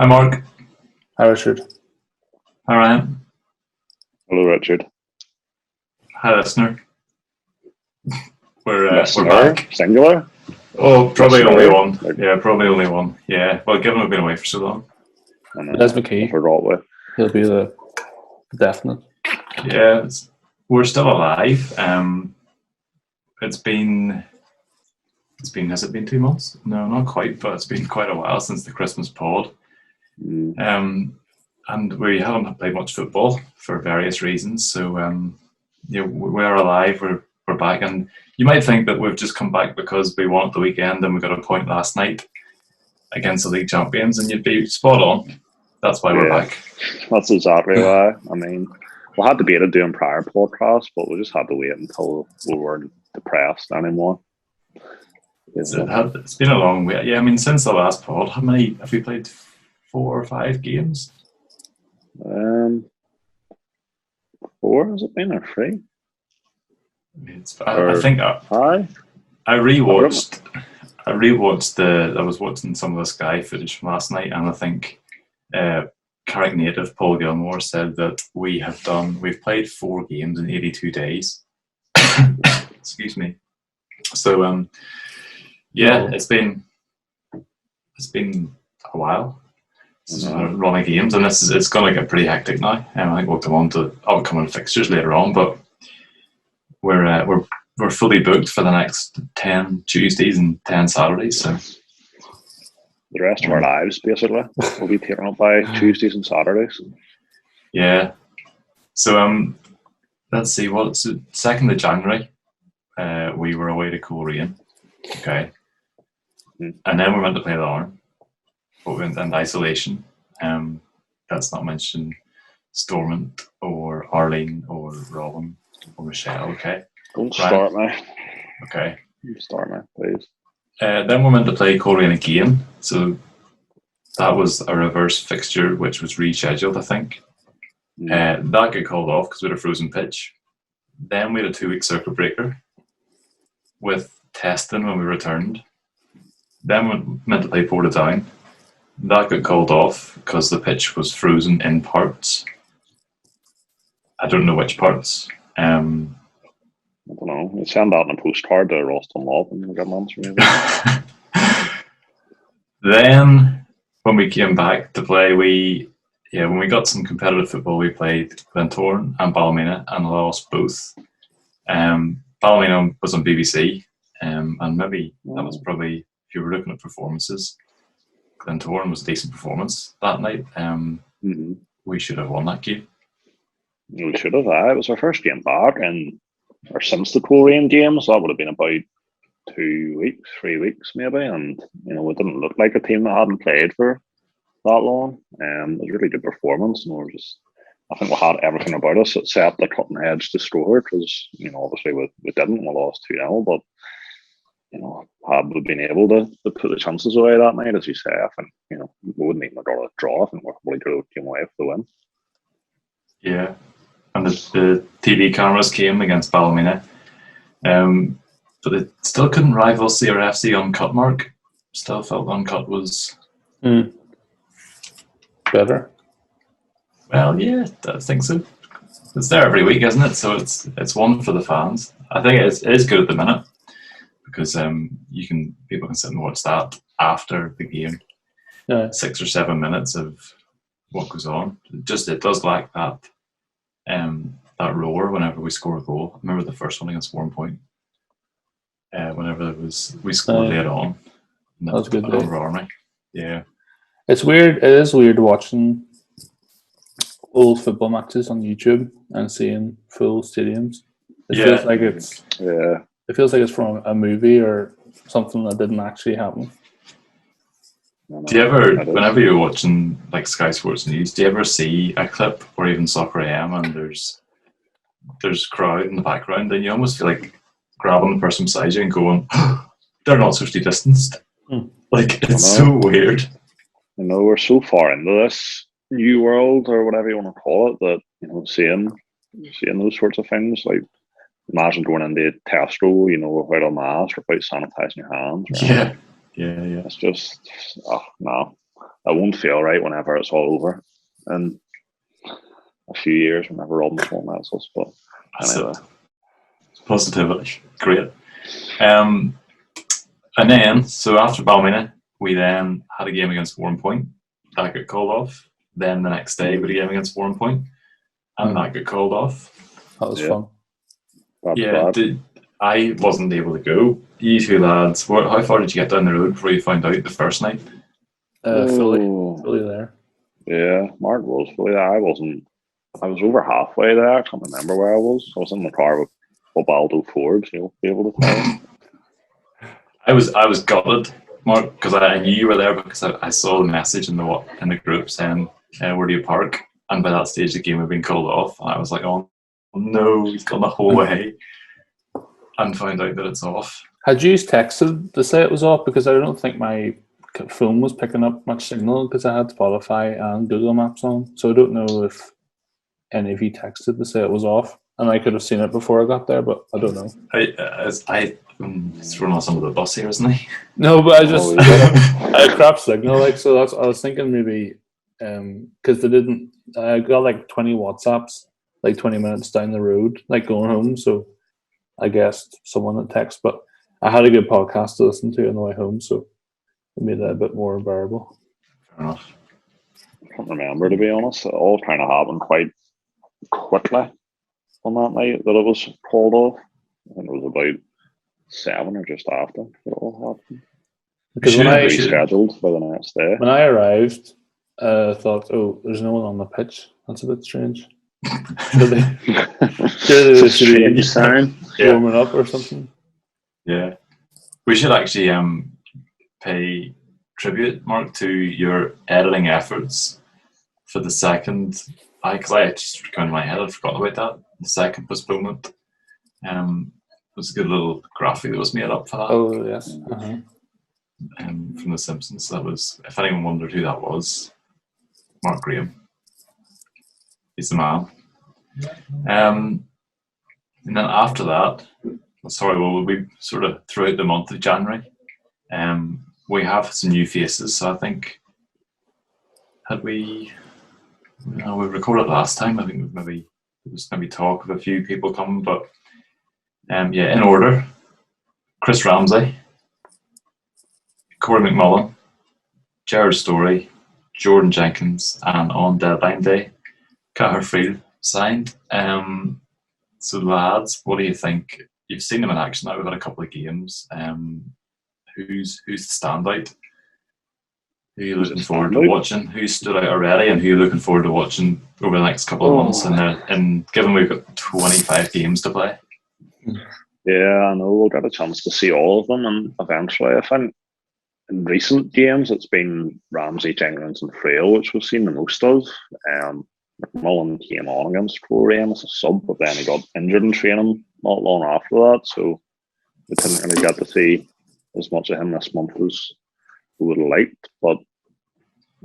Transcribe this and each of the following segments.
Hi, Mark. Hi, Richard. Hi, Ryan. Hello, Richard. Hi, listener. We're Listener, back. Singular? Oh, probably Listener. only one. Yeah, probably only one. Yeah, well, given we've been away for so long. That's McKee. I forgot what. He'll be the definite. Yeah, we're still alive. Has it been 2 months? No, not quite, but it's been quite a while since the Christmas pod. And we haven't played much football for various reasons. So, we're alive. We're back, and you might think that we've just come back because we won at the weekend and we got a point last night against the league champions, and you'd be spot on. That's why we're back. That's exactly why. I mean, we had to be able to do prior podcasts, but we just had to wait until we weren't depressed anymore. It's been a long wait. Yeah, I mean, since the last pod, how many have we played? 4 or 5 games? 4 has it been, or 3? I think I rewatched. I was watching some of the Sky footage from last night, and I think Carrick native Paul Gilmore said that we've played 4 games in 82 days. Excuse me. So it's been a while. Run of games, and it's going to get pretty hectic now. I think we'll come on to upcoming fixtures later on, but we're fully booked for the next 10 Tuesdays and 10 Saturdays. So the rest of our lives, basically, will be taken up by Tuesdays and Saturdays. Yeah. So let's see. Well, it's the 2nd of January. We were away to Coleraine. Okay. And then we're meant to play the Arm. But we went into isolation. That's not mentioned Stormont or Arlene or Robin or Michelle, okay? Don't start me. Okay. Start me, please. Then we're meant to play Coleraine again. So that was a reverse fixture which was rescheduled, I think. That got called off because we had a frozen pitch. Then we had a 2-week circuit breaker with testing when we returned. Then we were meant to play Portadown. That got called off because the pitch was frozen in parts. I don't know which parts. I don't know. You send out in a postcard to Roston Love and get an answer maybe. Then, when we came back to play, when we got some competitive football, we played Glentoran and Ballymena and lost both. Ballymena was on BBC, and maybe that was probably, if you were looking at performances, Glentoran was a decent performance that night. We should have won that game. We should have. It was our first game back, or since the Coleraine game, so that would have been about 3 weeks maybe. And we didn't look like a team that hadn't played for that long. It was a really good performance, and I think we had everything about us except the cutting edge to score, because obviously we didn't. We lost 2-0, but. Had we been able to put the chances away that night, as you say, I think, we wouldn't even have got a draw. I think we probably could have came away with the win. Yeah. And the TV cameras came against Ballymena. But it still couldn't rival CRFC Uncut, Mark. Still felt Uncut was... better. Well, yeah, I think so. It's there every week, isn't it? So it's one for the fans. I think it is good at the minute. Because people can sit and watch that after the game. Yeah. 6 or 7 minutes of what goes on. It does lack that roar whenever we score a goal. I remember the first one against Warrenpoint. Whenever we scored late on. That was a good day. Army. Yeah. It's weird. It is weird watching old football matches on YouTube and seeing full stadiums. It feels like it's It feels like it's from a movie or something that didn't actually happen. Do you ever, whenever you're watching like Sky Sports News, do you ever see a clip or even Soccer AM and there's crowd in the background, and you almost feel like grabbing the person beside you and going, they're not socially distanced. Like, it's so weird. We're so far into this new world, or whatever you want to call it, that seeing those sorts of things, like imagine going into Tesco, without a mask or without sanitising your hands. Yeah. It's just, no. won't feel right whenever it's all over. And a few years whenever Robin's won medals, but anyway. Positivity. Great. And then, so after Ballymena, we then had a game against Warrenpoint. That got called off. Then the next day, we had a game against Warrenpoint. And that got called off. That was fun. I wasn't able to go. You two lads, how far did you get down the road before you found out the first night? Fully there. Yeah, Mark was fully there. I wasn't. I was over halfway there. I can't remember where I was. I was in the car with Baldo Forbes. You'll be able to tell. I was gutted, Mark, because I knew you were there because I saw the message in the group saying where do you park, and by that stage the game had been called off, and I was like, oh no, he's gone the whole way, and found out that it's off. Had you texted to say it was off? Because I don't think my phone was picking up much signal because I had Spotify and Google Maps on, so I don't know if any of you texted to say it was off, and I could have seen it before I got there, but I don't know. He's running on some of the bus here, isn't he? No, but I had crap signal, like, so that's. I was thinking maybe because they didn't. I got like 20 WhatsApps, like 20 minutes down the road, like going home. So I guessed someone had text, but I had a good podcast to listen to on the way home, so it made it a bit more bearable. Fair enough. I can't remember, to be honest. It all kind of happened quite quickly on that night that it was called off. I think it was about 7 or just after it all happened. Because when I rescheduled for the next day. When I arrived, I thought, oh, there's no one on the pitch. That's a bit strange. Should they warming up or something? Yeah. We should actually pay tribute, Mark, to your editing efforts for the second. Because I just kind of my head, I'd forgotten about that. The second postponement. It was a good little graphic that was made up for that. Oh yes. From The Simpsons. That was, if anyone wondered who that was, Mark Graham. He's the man. And then after that, we sort of throughout the month of January, we have some new faces. So I think we recorded last time. I think there was maybe talk of a few people coming, but in order: Chris Ramsey, Corey McMullen, Jared Story, Jordan Jenkins, and on deadline day, Cahir Field signed. So lads, what do you think? You've seen them in action now. We've had a couple of games. Who's the standout? Who are you looking forward to watching? Who stood out already, and who are you looking forward to watching over the next couple of months? And given we've got 25 games to play. Yeah, I know we'll get a chance to see all of them, and eventually, I think in recent games it's been Ramsey, Jenkins, and Frail, which we've seen the most of. McMullen came on against Coleraine as a sub, but then he got injured in training not long after that, so we didn't really get to see as much of him this month as we would have liked. But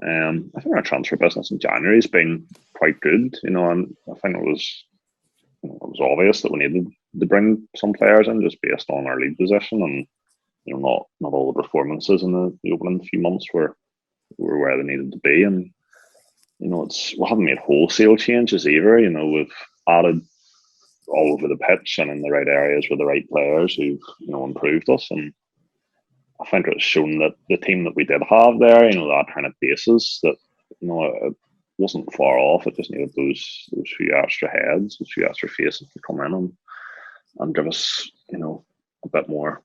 I think our transfer business in January has been quite good, and I think it was obvious that we needed to bring some players in just based on our league position, and not all the performances in the opening few months were where they needed to be. And we haven't made wholesale changes either. We've added all over the pitch and in the right areas with the right players who've improved us, and I think it's shown that the team that we did have there, that kind of basis, that it wasn't far off. It just needed those few extra heads, those few extra faces to come in and give us a bit more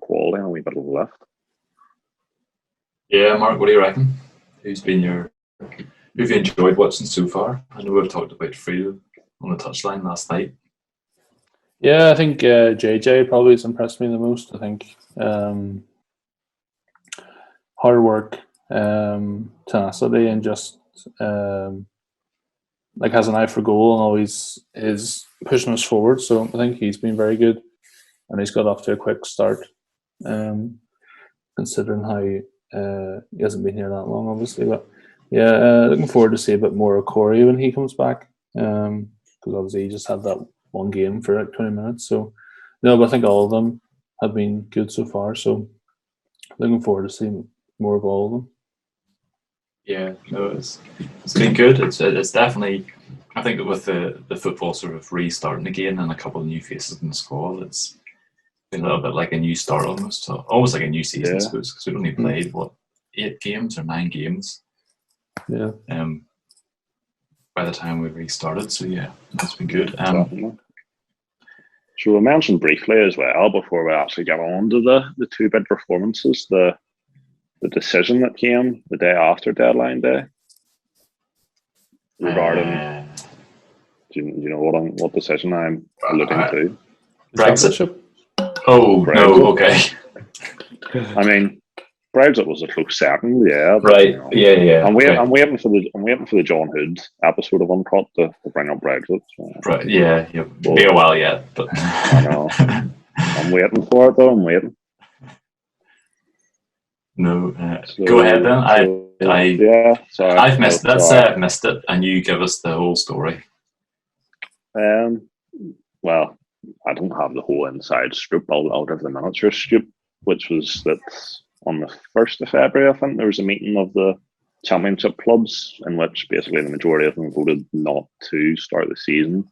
quality and a wee bit of a lift. Yeah, Mark, what do you reckon? Who've you enjoyed watching so far? I know we've talked about Fredo on the touchline last night. Yeah, I think JJ probably has impressed me the most. I think hard work, tenacity, and just has an eye for goal and always is pushing us forward. So I think he's been very good, and he's got off to a quick start, considering how he hasn't been here that long, obviously. But yeah, looking forward to see a bit more of Corey when he comes back, because obviously he just had that one game for like 20 minutes. So no, but I think all of them have been good so far. So looking forward to seeing more of all of them. Yeah, no, it's been good. It's definitely. I think that with the football sort of restarting again and a couple of new faces in the squad, it's been a little bit like a new start almost. So almost like a new season, I suppose, because we've only played 8 games or 9 games. Yeah. By the time we restarted, so yeah, that's been good. So we mentioned briefly as well before we actually get on to the 2 big performances, the decision that came the day after deadline day regarding. Do you know what decision I'm alluding to? Brexit. Oh Brexit. No, okay. I mean, Brexit was a close second, yeah. But, right. Yeah. I'm waiting for the John Hood episode of Uncut to bring up Brexit. So. Right. Yeah. It'll be a while yet, but I know. I'm waiting for it though. I'm waiting. No. Go ahead then. I've missed. Let's say I've missed it, and you give us the whole story. Well, I don't have the whole inside scoop. I'll give the miniature scoop, which was that on the 1st of February, I think there was a meeting of the championship clubs in which basically the majority of them voted not to start the season,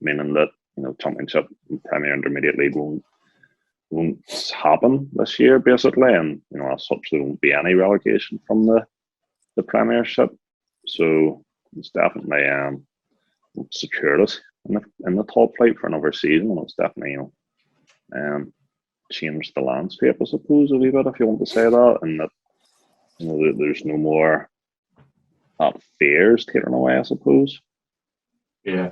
meaning that championship and Premier Intermediate League won't happen this year, basically, and as such there won't be any relegation from the Premiership. So it's definitely secured us in the top flight for another season, and it's definitely changed the landscape, I suppose, a wee bit, if you want to say that, and that there's no more fears taken away, I suppose. Yeah.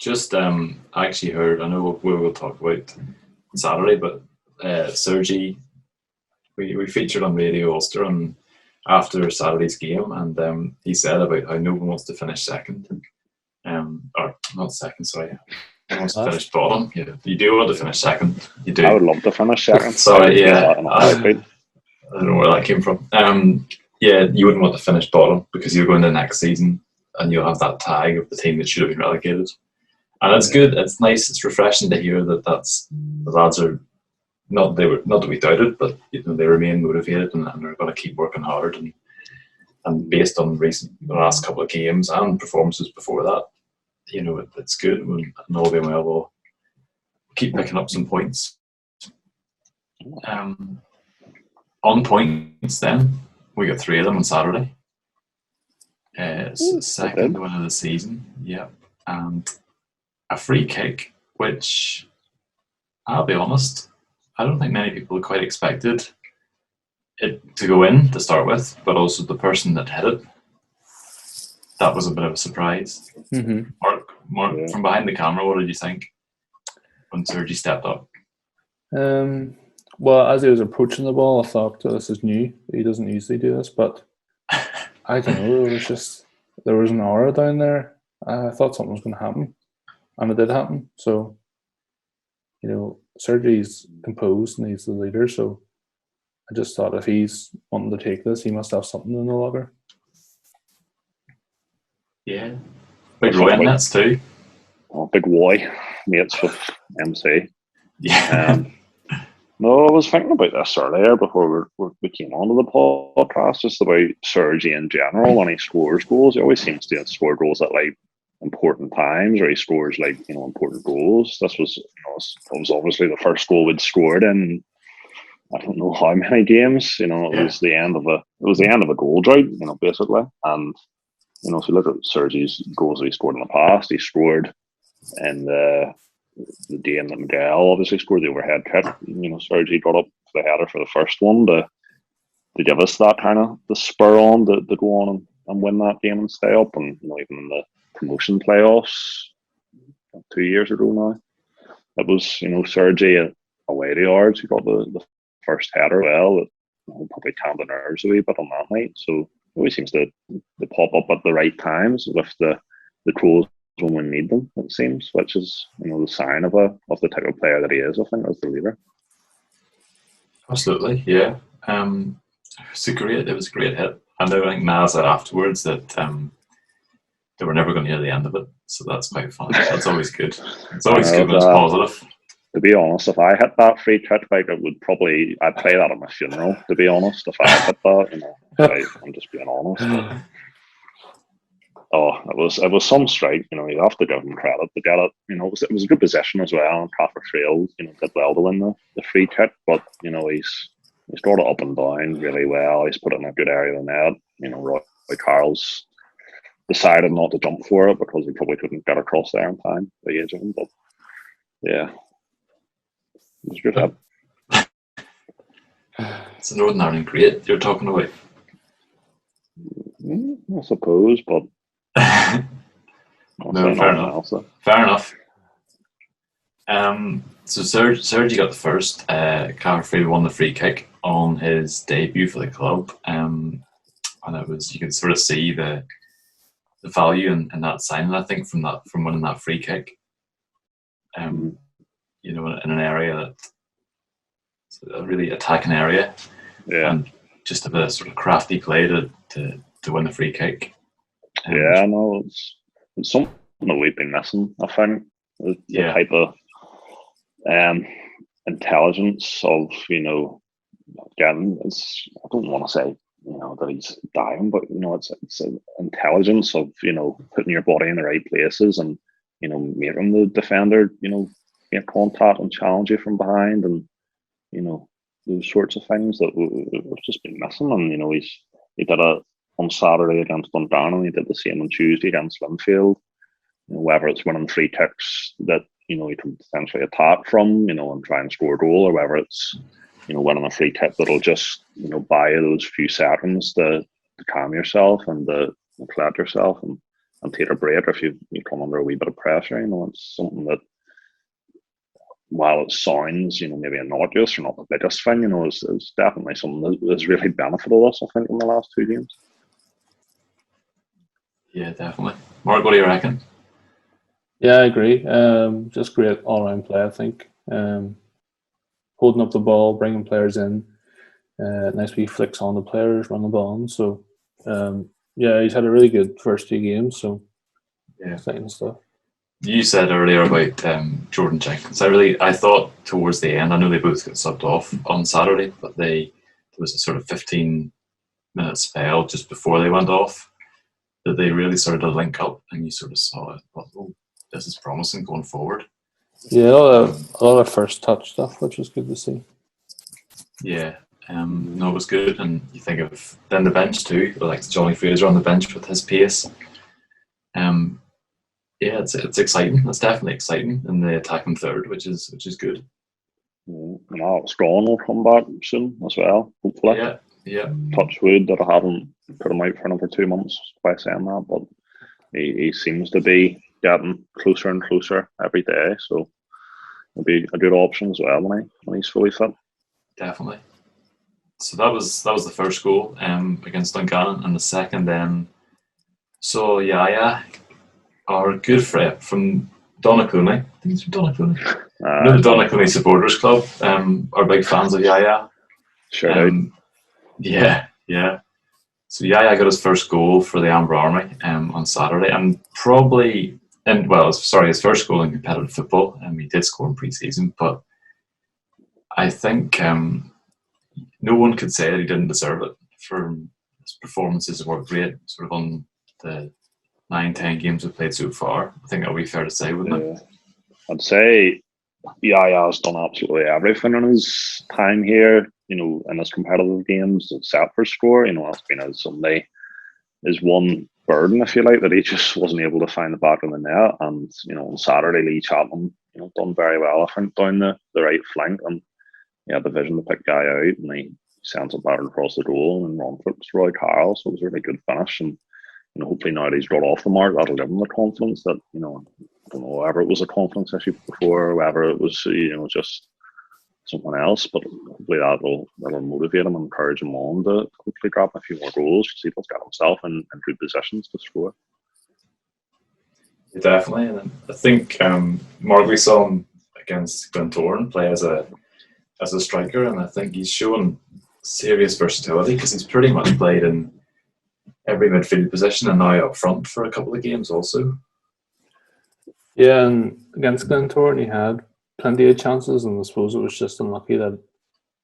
Just I actually heard. I know we will talk about Saturday, but Sergi, we featured on Radio Ulster after Saturday's game, and he said about how no one wants to finish second, or not second, sorry. No one wants to finish bottom. Yeah, you do want to finish second. You do. I would love to finish second. Sorry, yeah. I don't know where that came from. Yeah, you wouldn't want to finish bottom because you're going to the next season and you'll have that tag of the team that should have been relegated. And it's good. It's nice. It's refreshing to hear that the lads are not that we doubted, but they remain motivated and they're going to keep working hard. And based on the last couple of games and performances before that, it's good. And all being well, we'll keep picking up some points. On points, then we got 3 of them on Saturday. It's the second win of the season. Yeah, and a free kick, which I'll be honest, I don't think many people quite expected it to go in to start with, but also the person that hit it. That was a bit of a surprise. Mm-hmm. Mark, from behind the camera, what did you think when Sergi stepped up? Well, as he was approaching the ball, I thought, this is new. He doesn't usually do this, but I don't know. There was an aura down there. I thought something was going to happen, and it did happen. So, Sergi's composed and he's the leader. So, I just thought if he's wanting to take this, he must have something in the locker. Yeah, big Roy in nets too. Oh, big Roy, mates with MC. Yeah. No, I was thinking about this earlier before we came onto the podcast, just about Sergi in general. When he scores goals, he always seems to score goals at important times, or he scores important goals. This was it was obviously the first goal we'd scored in I don't know how many games. It was the end of a goal drought, basically. And if you look at Sergi's goals that he scored in the past, he scored in the game that Miguel obviously scored the overhead kick. Sergi got up the header for the first one to give us that kind of the spur on to go on and win that game and stay up. And even in the promotion playoffs 2 years ago now, it was Sergi away to Ards who got the first header. Well, it probably calmed the nerves a wee bit on that night. So it always seems to pop up at the right times with the goals when we need them, it seems, which is the sign of the type of player that he is, I think, as the leader. Absolutely, yeah. It was a great hit. And I think Naz said afterwards that they were never going to hear the end of it, so that's quite fun. That's always good. It's always good when it's positive. to be honest, if I hit that free kick, like I'd play that at my funeral. To be honest, if I hit that, I'm just being honest. It was some strike. You have to give him credit to get it. It was a good possession as well. And Carrick Rangers, did well to win the free kick, but he's brought it up and down really well. He's put it in a good area of the net. Roy Carroll's decided not to jump for it because he probably couldn't get across there in time, the age of him. But yeah, it was good. It's a Northern Ireland great you're talking about. I suppose, but no, fair enough. Fair enough. So Sergi got the first. Carrick won the free kick on his debut for the club, and it was, you could sort of see the value in that signing, I think, from winning that free kick. In an area that's a really attacking area, and just a bit of sort of crafty play to win the free kick. It's something that we've been missing, I think. The type of intelligence of, again, I don't want to say, that he's dying, but, it's an intelligence of, putting your body in the right places and, making the defender, get contact and challenge you from behind, and, those sorts of things that we've just been missing. And, he did it on Saturday against Dungannon, he did the same on Tuesday against Linfield. Whether it's winning free kicks that you can potentially attack from, and try and score a goal, or whether it's winning a free kick that'll just buy you those few seconds to calm yourself and to collect yourself and take a break if you come under a wee bit of pressure. It's something that, while it sounds maybe innocuous or not the biggest thing, is definitely something that has really benefited us, I think, in the last 2 games. Yeah, definitely. Mark, what do you reckon? Yeah, I agree. Just great all-round play, I think. Holding up the ball, bringing players in. Nice wee flicks on the players, run the ball on. So, he's had a really good first 2 games. So, exciting stuff. You said earlier about Jordan Jenkins. I thought towards the end, I know they both got subbed off on Saturday, but there was a sort of 15-minute spell just before they went off that they really started to link up, and you sort of saw it. Oh, this is promising going forward. Yeah, a lot of first touch stuff, which was good to see. Yeah, it was good. And you think of then the bench too, like Johnny Fraser on the bench with his pace. It's exciting. It's definitely exciting in the attacking third, which is good. And Strong will come back soon as well, hopefully. Yeah. Touch wood that I haven't put him out for another 2 months by saying that, but he seems to be getting closer and closer every day, so it'll be a good option as well when he's fully fit. Definitely. So that was the first goal against Dungannon, and the second then saw Yaya, our good friend from Donaghcloney. I think he's from Donaghcloney. The Donaghcloney Supporters Club are big fans of Yaya. Sure. Yeah. So Yaya got his first goal for the Amber Army on Saturday, and his first goal in competitive football. He did score in pre-season, but I think no one could say that he didn't deserve it. For his performances were great, sort of on the 9-10 games we've played so far. I think that would be fair to say, wouldn't it? I'd say Yaya's done absolutely everything in his time here, in his competitive games, except for score. That's been his one burden, if you like, that he just wasn't able to find the back of the net. And, on Saturday, Lee Chapman, done very well, I think, down the right flank. And he had the vision to pick Guy out, and he sends it back across the goal and run for Roy Carroll. So it was a really good finish. And, hopefully now that he's got off the mark, that'll give him the confidence that, I don't know, whether it was a confidence issue before, or whether it was, just something else, but hopefully that'll motivate him and encourage him on to hopefully grab a few more goals, because he does get himself in good positions to score. Definitely, and I think Mark, saw him against Glentoran play as a striker, and I think he's shown serious versatility, because he's pretty much played in every midfield position and now up front for a couple of games also. Yeah, and against Glentoran he had plenty of chances, and I suppose it was just unlucky that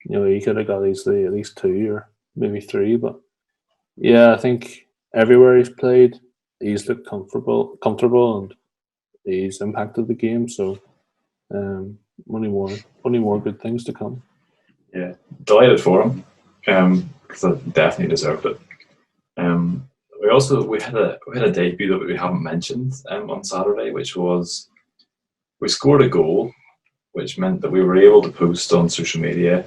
he could have got easily at least 2 or maybe 3. But yeah, I think everywhere he's played, he's looked comfortable, and he's impacted the game. So only more good things to come. Yeah, delighted for him because I definitely deserved it. We had a debut that we haven't mentioned on Saturday, which was we scored a goal, which meant that we were able to post on social media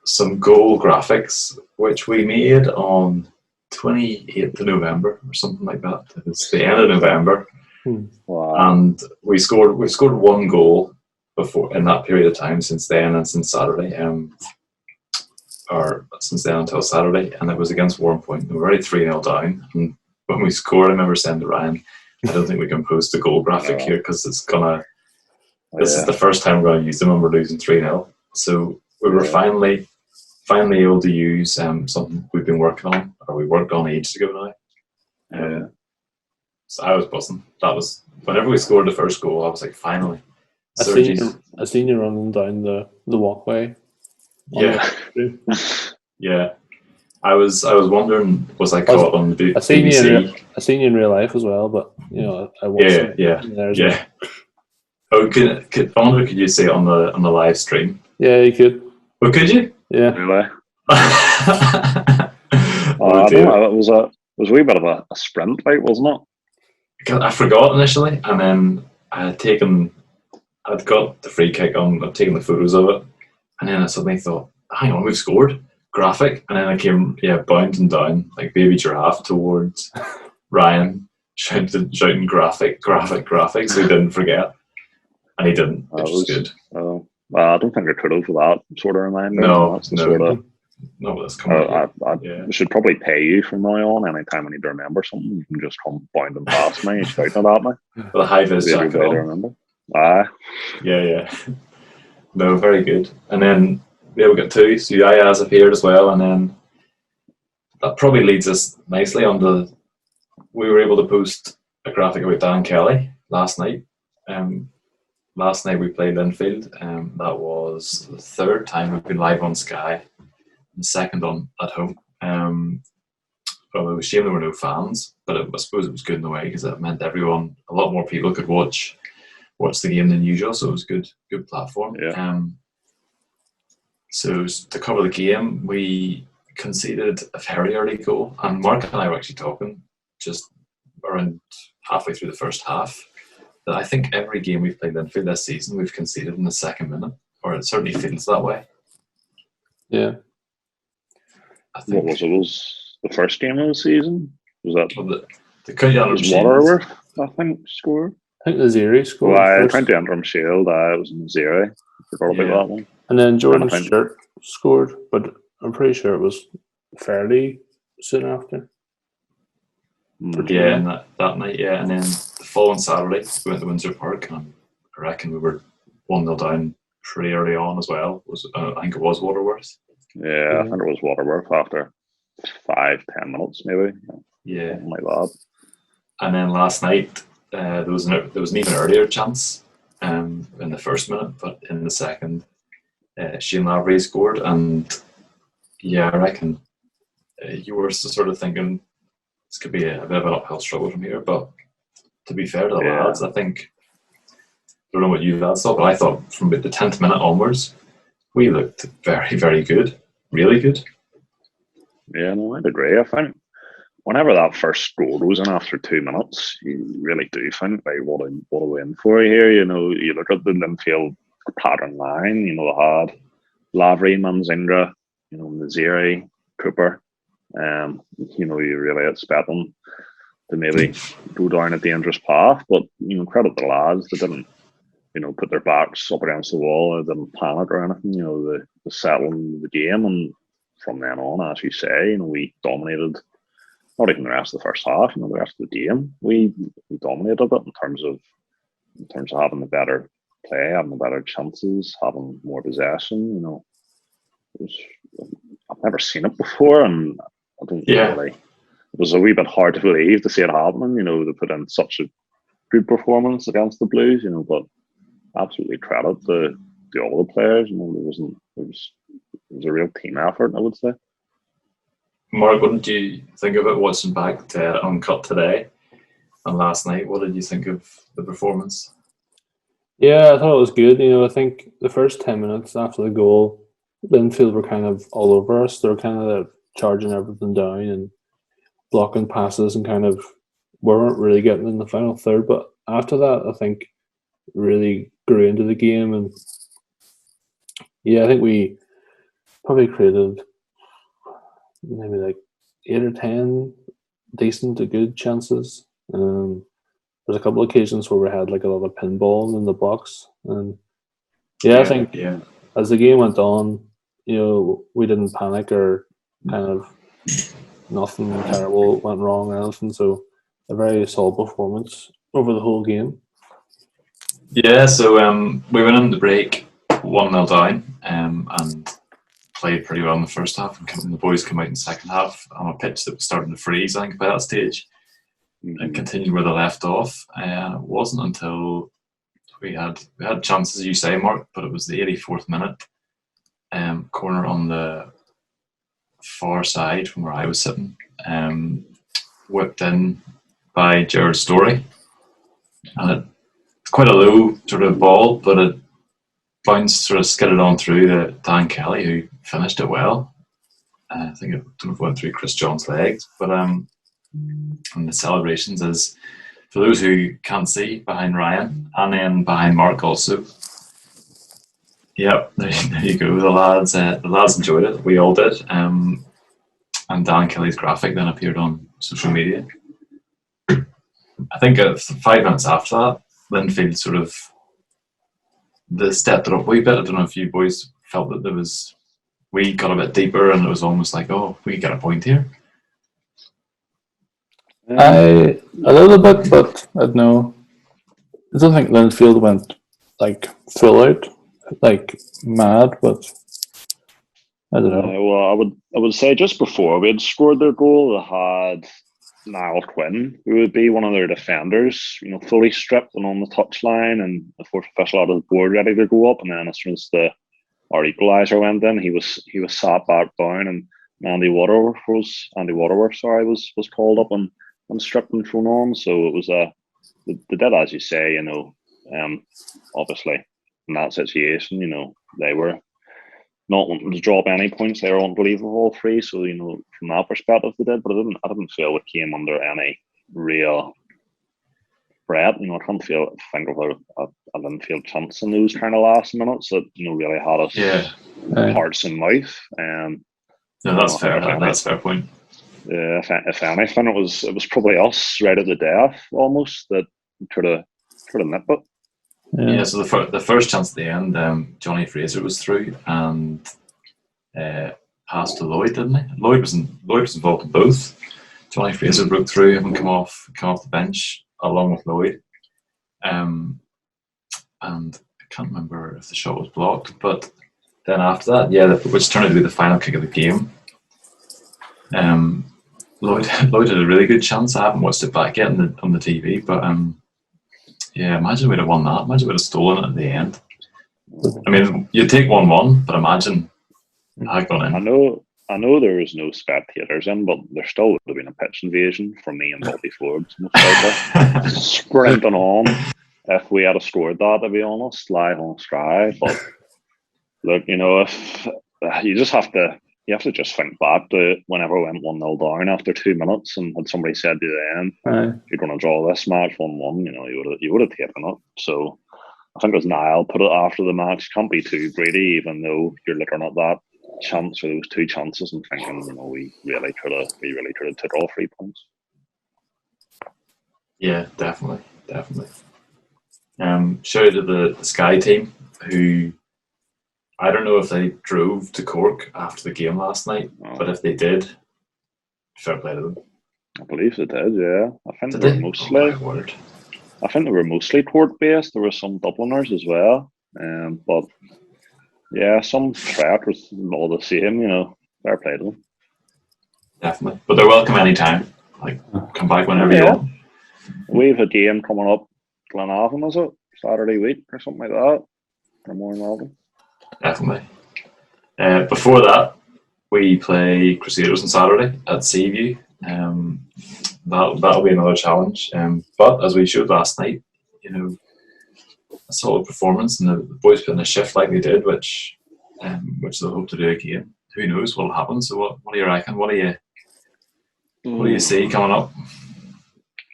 some goal graphics, which we made on 28th of November or something like that. It's the end of November, and we scored 1 goal before in that period of time since then and since Saturday. Or since then until Saturday, and it was against Warrenpoint. We were already 3-0 down, and when we scored, I remember saying to Ryan, I don't think we can post a goal graphic here because it's gonna. This is the first time we're going to use them, and we're losing 3-0. So we were finally able to use something we've been working on, or we worked on ages ago now. So I was buzzing. That was whenever we scored the first goal, I was like, finally. I seen you running down the walkway. Yeah, yeah. I was wondering, was I caught on the BBC? I seen you in real life as well, but I watched. Yeah. Oh, I wonder, could you see it on the live stream? Yeah, you could. Oh, could you? Yeah. Really? I don't know. It was a wee bit of a sprint, like, wasn't it? I forgot initially, and then I'd got the free kick on. I'd taken the photos of it. And then I suddenly thought, hang on, we've scored. Graphic. And then I came, bounding down like baby giraffe towards Ryan, shouting graphic, so he didn't forget. And he didn't, which was good. Well, I don't think I could have for that sort of reminder. No, that's coming. I should probably pay you from now on. Anytime I need to remember something, you can just come bounding past me, shouting at me. With a high-vis jacket on. Remember. Yeah. No, very good. And then we got 2. So Yaya's appeared as well, and then that probably leads us nicely on we were able to post a graphic about Dan Kelly last night. Last night we played Linfield. That was the 3rd time we've been live on Sky, and the 2nd on at home. Well, it was a shame there were no fans, but I suppose it was good in a way because it meant a lot more people could watch the game than usual, so it was a good platform. Yeah. So to cover the game, we conceded a very early goal, and Mark and I were actually talking just around halfway through the first half that I think every game we've played Linfield this season we've conceded in the 2nd minute, or it certainly feels that way. Yeah. I think what was the first game of the season? Was that the Dungannon Waterworth, I think, scored? I think the Ziri scored. Well, I tried to enter him Shield. It was in Ziri. Forgot about that one. And then Jordan Stewart scored, but I'm pretty sure it was fairly soon after. Yeah, and that night, yeah. And then the following Saturday, we went to Windsor Park, and I reckon we were 1-0 down pretty early on as well. I think it was Waterworth. Yeah, I think it was Waterworth after 5-10 minutes, maybe. Yeah, something like that. And then last night, there was an even earlier chance in the 1st minute, but in the 2nd, Shane Lavery scored, and I reckon you were sort of thinking this could be a bit of an uphill struggle from here. But to be fair to the lads, I think, I don't know what you lads thought, but I thought from the 10th minute onwards, we looked very, very good, really good. Yeah, no, I'd agree. I think whenever that first goal goes in after 2 minutes, you really do think, like, what are we in for here? You look at the Linfield pattern line. They had Lavery, Manzinga, Naziri, Cooper. You really expect them to maybe go down a dangerous path, but credit the lads. They didn't, put their backs up against the wall. They didn't panic or anything. They settled the game, and from then on, as you say, we dominated. Not even the rest of the first half, the rest of the game, we dominated it in terms of having the better play, having the better chances, having more possession. I've never seen it before, and I don't really. It was a wee bit hard to believe to see it happening. They put in such a good performance against the Blues, but absolutely credit the all the players. You know, it was a real team effort, I would say. Mark, what did you think of it watching back to Uncut today and last night? What did you think of the performance? Yeah, I thought it was good. You know, I think the first 10 minutes after the goal, Linfield were kind of all over us. They were kind of charging everything down and blocking passes and kind of weren't really getting in the final third. But after that, I think really grew into the game. And yeah, I think we probably created maybe like 8 or 10 decent to good chances. There's a couple of occasions where we had like a lot of pinball in the box. And I think as the game went on, you know, we didn't panic or kind of nothing terrible went wrong or anything. So a very solid performance over the whole game. Yeah, so we went in the break 1-0 down and played pretty well in the first half. And the boys come out in the second half on a pitch that was starting to freeze, I think, by that stage. And continued where they left off. And it wasn't until we had chances, as you say, Mark, but it was the 84th minute corner on the far side from where I was sitting, whipped in by Jared Story. And it's quite a low sort of ball, but it bounced, sort of skidded on through to Dan Kelly, who finished it well. I think it went through Chris John's legs, but and the celebrations is, for those who can't see, behind Ryan and then behind Mark also. Yep, there you go. The lads enjoyed it. We all did. And Dan Kelly's graphic then appeared on social media. I think 5 minutes after that, Linfield they stepped it up a wee bit. I don't know if you boys felt that we got a bit deeper and it was almost like, oh, we get a point here. A little bit, but I don't know. I don't think Linfield went like full out, like mad, but I don't know. Well, I would say just before we had scored their goal, they had Niall Quinn, who would be one of their defenders, you know, fully stripped and on the touchline, and the fourth official out of the board ready to go up. And then as soon as our equaliser went in, he was sat back down, and Andy Waterworth was called up and stripped and thrown on. So it was they did, as you say, you know, obviously in that situation, you know, they were not wanting to drop any points. They were wanting to leave all three. So, you know, from that perspective they did, but I didn't feel it came under any real threat. You know, I can't think of a Linfield chance in those kind of last minutes that, you know, really had us hearts in mouth. No, that's fair. That's a fair point. If anything, it was probably us right at the death almost that could have nipped it. Yeah, so the first chance at the end, Johnny Fraser was through and passed to Lloyd, didn't he? Lloyd was involved in both. Johnny Fraser broke through and come off the bench along with Lloyd. And I can't remember if the shot was blocked, but then after that, which turned out to be the final kick of the game. Lloyd had a really good chance. I haven't watched it back yet on the TV, but imagine we'd have won that. Imagine we'd have stolen it at the end. I mean, you take 1-1, but imagine had gone in. I know there was no spectators in, but there still would have been a pitch invasion from me and Bobby Forbes sprinting on if we had scored that, to be honest, live on Sky. But look, you know, if you have to just think back to whenever we went 1-0 down after 2 minutes, and had somebody said to you then, if you're going to draw this match 1-1, you know, you would have taken it. So I think as Niall put it after the match, can't be too greedy, even though you're looking at that chance or those 2 chances and thinking, you know, we really could have took all 3 points. Yeah, definitely. Shout out to the Sky team, who I don't know if they drove to Cork after the game last night, but if they did, fair play to them. I believe they did, yeah. I think they were mostly Cork-based. There were some Dubliners as well. But yeah, some threat was all the same, you know. Fair play to them. Definitely. But they're welcome anytime. Like, come back whenever you want. We have a game coming up, Glenavon, is it? Saturday week or something like that. Or more involved. Definitely. Before that, we play Crusaders on Saturday at Seaview. That'll be another challenge. But as we showed last night, a solid performance, and the boys put in a shift like they did, which they'll hope to do again. Who knows what'll happen? So what do you reckon? What do you see coming up?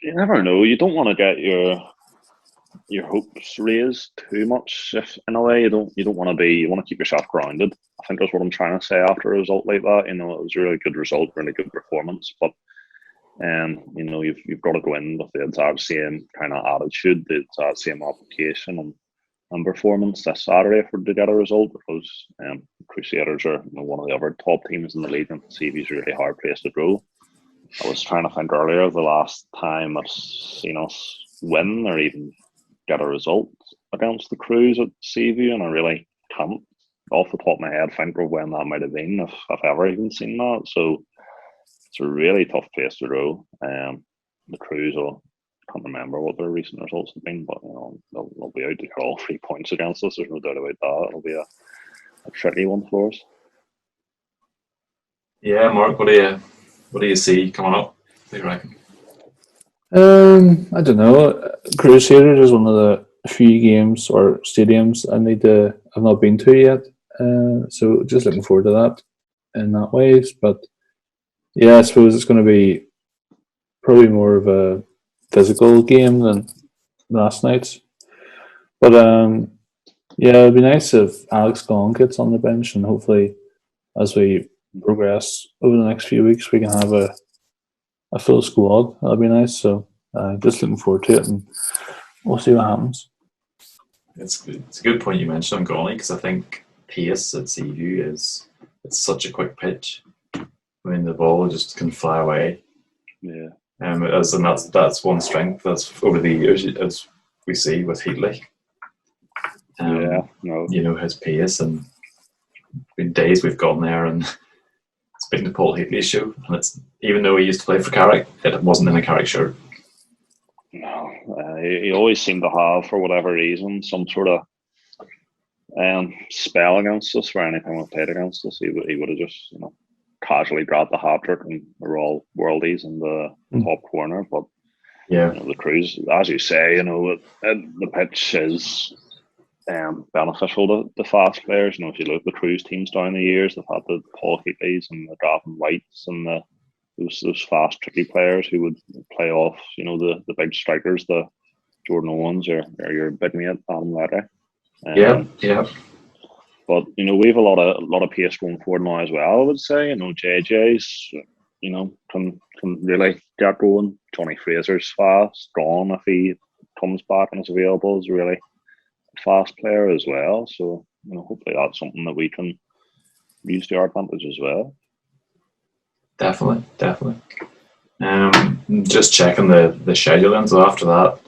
You never know. You don't want to get your hopes raised too much. If in a way you don't want to you want to keep yourself grounded. I think that's what I'm trying to say after a result like that. It was a really good result, really good performance, but you've got to go in with the exact same kind of attitude, the exact same application and performance this Saturday to get a result, because Crusaders are one of the other top teams in the league, and Seaview's a really hard place to go. I was trying to think earlier the last time I've seen us win or even get a result against the Crews at Seaview, and I really can't, off the top of my head, think of when that might have been, if I've ever even seen that. So it's a really tough place to go. The Crews, I can't remember what their recent results have been, but they'll be out to get all 3 points against us. There's no doubt about that. It'll be a tricky one for us. Yeah, Mark, what do you see coming up? What do you reckon? I don't know. Crusaders is one of the few games or stadiums I've not been to yet. So just looking forward to that in that ways. But yeah, I suppose it's going to be probably more of a physical game than last night's. But yeah, it'd be nice if Alex Gong gets on the bench, and hopefully as we progress over the next few weeks, we can have a full squad. That'd be nice. So just looking forward to it, and we'll see what happens. It's a good point you mentioned on Gonny, because I think pace at Seaview it's such a quick pitch. I mean, the ball just can fly away. Yeah. And that's one strength that's over the years, as we see with Heatley. His pace, and been days we've gone there and it's been the Paul Heatley show, and it's, even though he used to play for Carrick, it wasn't in a Carrick shirt. No, he always seemed to have, for whatever reason, some sort of spell against us for anything we played against us. He would have just casually grabbed the hat trick and the Royal Worldies in the top corner. But yeah, the Crews, as you say, the pitch is beneficial to fast players. If you look at the Crews teams down the years, they've had the Paul Heatleys and the Gavin Whites and those fast, tricky players who would play off, the big strikers, the Jordan Owens or your big mate Adam Leddy. Yeah. But we have a lot of pace going forward now as well. I would say, JJ's, can really get going. Johnny Fraser's fast, strong if he comes back and is available. Is a really fast player as well. So hopefully that's something that we can use to our advantage as well. Definitely. Just checking the schedule, and so after that,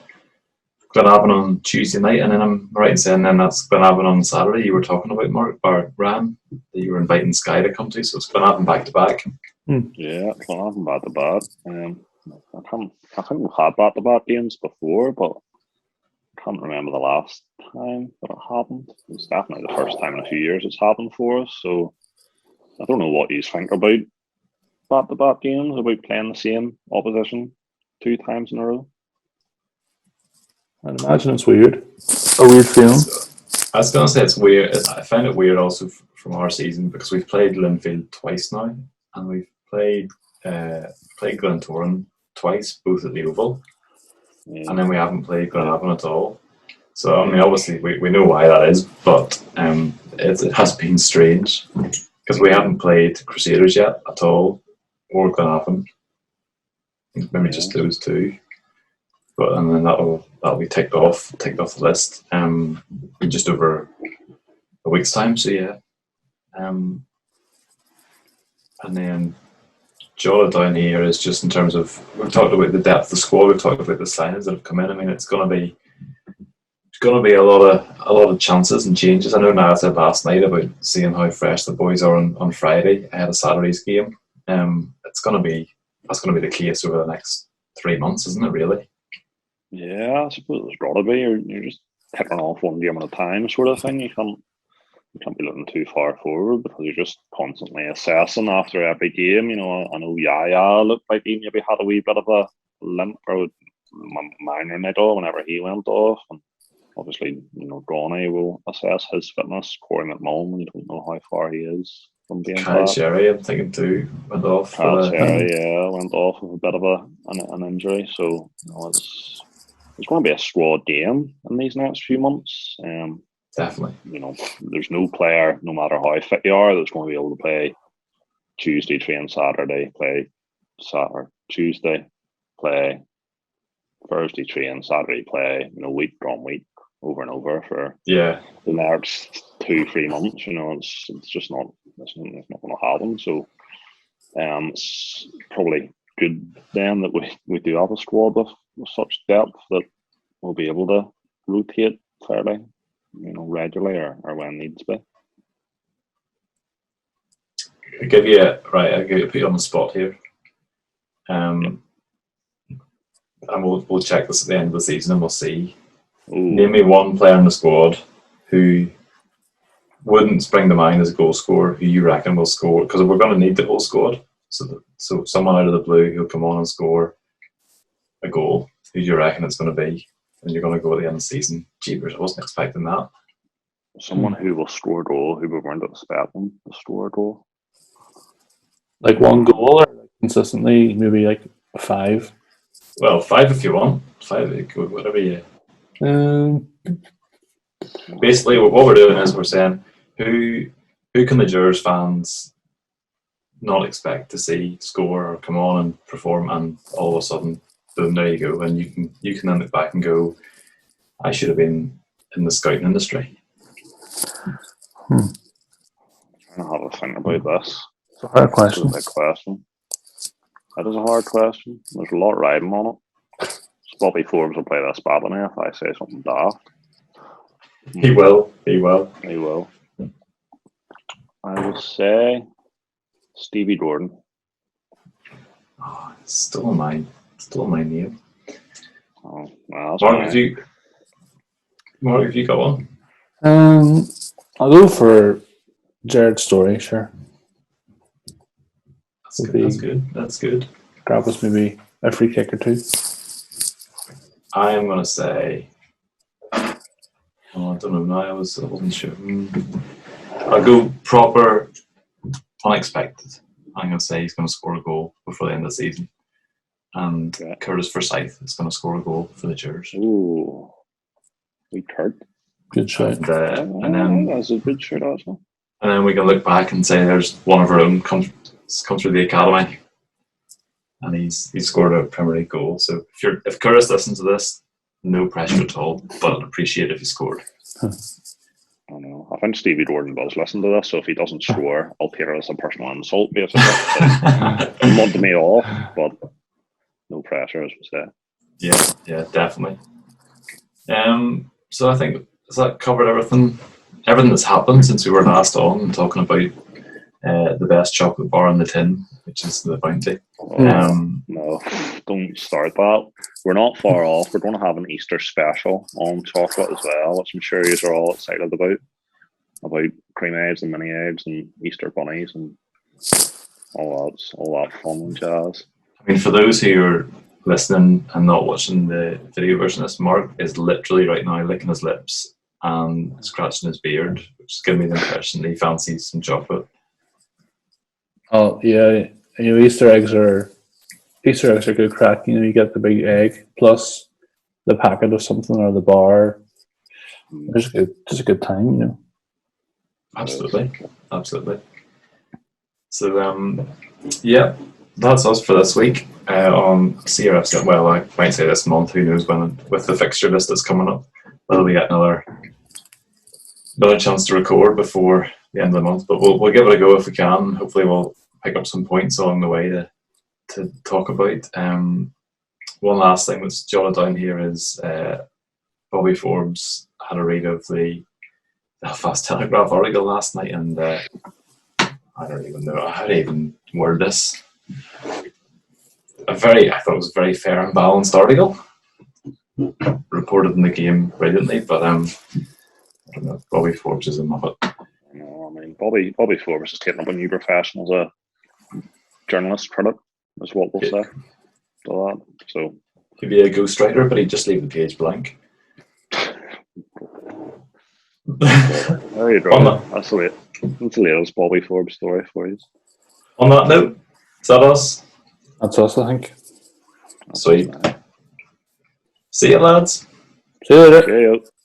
Glenavon on Tuesday night, and then I'm right in saying then that's Glenavon on Saturday. You were talking about, Mark, or Ran, that you were inviting Sky to come to, so it's Glenavon back to back. Yeah, Glenavon back to back. I think we've had back to back games before, but I can't remember the last time that it happened. It's definitely the first time in a few years it's happened for us. So I don't know what you think about back-to-back games, about playing the same opposition 2 times in a row. I'd imagine it's weird. A weird feeling. I was going to say it's weird. I find it weird also from our season, because we've played Linfield twice now, and we've played Glentoran twice, both at the Oval, and then we haven't played Glenavon at all. So I mean, obviously we know why that is, but it has been strange, because we haven't played Crusaders yet at all, or Glenavon. I think maybe just those 2. But and then that'll be ticked off the list in just over a week's time. So yeah, and then jotted down here is just in terms of, we've talked about the depth of the squad, we've talked about the signings that have come in. I mean, it's going to be a lot of chances and changes. I know now I said last night about seeing how fresh the boys are on Friday ahead of Saturday's game. That's going to be the case over the next 3 months, isn't it? Really? Yeah, I suppose it's got to be. You're just picking off one game at a time sort of thing. You can't be looking too far forward because you're just constantly assessing after every game. You know, I know Yaya looked like he maybe had a wee bit of a limp or minor niggle whenever he went off. And obviously, you know, Ronnie will assess his fitness. Corey McMullen, you don't know how far he is from being Kyle Sherry, I'm thinking too, went off. Kyle Sherry, went off with a bit of an injury. So, you know, it's going to be a squad game in these next few months. Definitely. You know, there's no player, no matter how fit you are, that's going to be able to play Tuesday, train Saturday, play Tuesday, play Thursday, train Saturday, play, you know, week on week, over and over for the next 2-3 months. You know, it's just not, it's not going to happen. So, it's probably good then that we do have a squad with such depth that we'll be able to rotate fairly, you know, regularly or when needs be. I'll give you put you on the spot here. And we'll check this at the end of the season and we'll see. Ooh. Name me one player in the squad who wouldn't spring to mind as a goal scorer who you reckon will score, because we're going to need the whole squad. So someone out of the blue who'll come on and score a goal, who do you reckon it's going to be? And you're going to go at the end of the season. Jeepers, I wasn't expecting that. Someone who will score a goal who we weren't expecting to score a goal. Like one goal or like consistently, maybe like 5? Well, 5 if you want. 5, whatever you... Basically, what we're doing is we're saying, who can the Jurors fans not expect to see score or come on and perform, and all of a sudden, boom, there you go, and you can then look back and go, I should have been in the scouting industry. I'm trying to have a think about this. It's a hard question. It's a big question. That is a hard question. There's a lot riding on it. Bobby Forbes will play this badly if I say something daft. He will. I would say Stevie Gordon. Oh, it's still in my name. Oh, well, Mark, have you got one? I'll go for Jared Story, sure. That's good. Grab us maybe a free kick or 2. I am going to say... I don't know now. I wasn't sure. I'll go proper unexpected. I'm going to say he's going to score a goal before the end of the season. And Curtis Forsyth is going to score a goal for the Jurors. Ooh. We Kurt. Good shot. And then that's a good shot also. And then we can look back and say there's one of our own comes through the academy. And he's scored a Premier League goal. So if Curtis listens to this, no pressure at all, but I'd appreciate if he scored. I know. I think Stevie Gordon does listen to this, so if he doesn't score, I'll take it as a personal insult, basically. Mud me off, but no pressure, as we say. Yeah, definitely. So I think that covered everything that's happened since we were last on, talking about the best chocolate bar in the tin, which is the Bounty. No, don't start that. We're not far off. We're going to have an Easter special on chocolate as well, which I'm sure you are all excited about cream eggs and mini eggs and Easter bunnies and all that fun and jazz. I mean, for those who are listening and not watching the video version of this, Mark is literally right now licking his lips and scratching his beard, which is giving me the impression that he fancies some chocolate. Oh yeah, you know, Easter eggs are good crack. You know, you get the big egg plus the packet of something or the bar. It's a good time, you know. Absolutely. So yeah, that's us for this week on CRFC. Well, I might say this month. Who knows when? With the fixture list that's coming up, whether we get another chance to record before the end of the month. But we'll give it a go if we can. Hopefully, we'll pick up some points along the way to talk about. One last thing that's jotted down here is Bobby Forbes had a read of the Belfast Telegraph article last night, and I don't even know how to even word this. I thought it was a very fair and balanced article. reported in the game brilliantly, but I don't know. Bobby Forbes is a muppet. No, I mean Bobby Forbes is taking up a new profession as a journalist credit, is what we'll say to that. So he'd be a ghostwriter, but he'd just leave the page blank. There you go. That's the latest Bobby Forbes story for you. On that note, is that us? That's us, I think. Sweet. See you, lads. See you later. Okay,